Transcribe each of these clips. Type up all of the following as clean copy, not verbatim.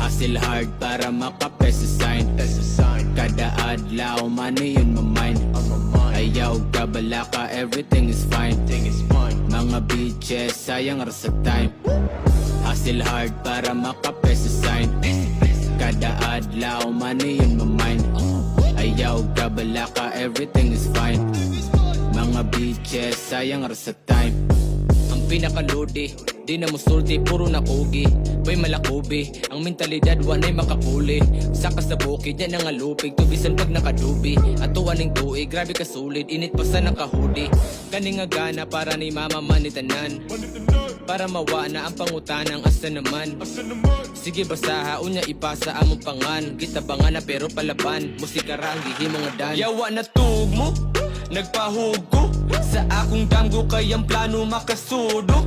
Hustle hard para makapeso sign. Kada adlaw money yun mamind. Ayaw kabala ka, everything is fine. Mga bitches sayang ra sa time. Hustle hard para makapeso sign. Kada adlaw money yun mamind. Ayaw kabala ka, everything is fine. Mga bitches sayang ra sa time. Ang pinakaludi, di na musulti, puro na kugi. Bay malakubi, ang mentalidad wanay makapuli. Saka sa bukid, yan ang alupig. Tubisan pag nakadubi, atuan ng tuig. Grabe ka sulit, init pa sa nakahudi. Kani nga gana para ni mama manitanan. Para mawana ang pangutanang asa naman. Sige basaha, unya ipasa among pangan. Gitabangan na pero palaban, musika ra ang gihimo nga dan. Yawa na tugmo, nagpahugo sa akong damgo, kayang plano makasudo.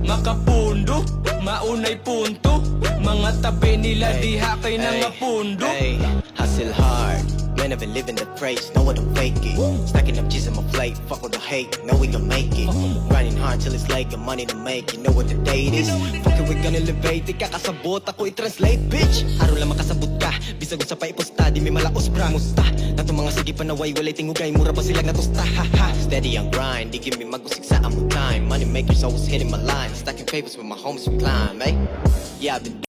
Makapundo, maunay punto. Mga tabi nila diha kay nangapundo. Hey, hustle hard, man, I've been living the praise, know what I'm faking. Stacking up cheese on my plate, fuck all the hate, know we gon' make it. Grinding hard till it's late, got money to make, you know what the date is. Fuck it, we gonna elevate, di ka kasabot, ako i-translate, bitch. Araw lang makasabot ka, bisag sa paiposta, di may malakos pra, musta. Nato mga sige panaway, walay tingugay, mura pa silang natusta, haha. Steady on grind, di give me magusik sa among time. Money makers always hitting my line, stacking papers with my homies we climb, eh. Yeah, I've been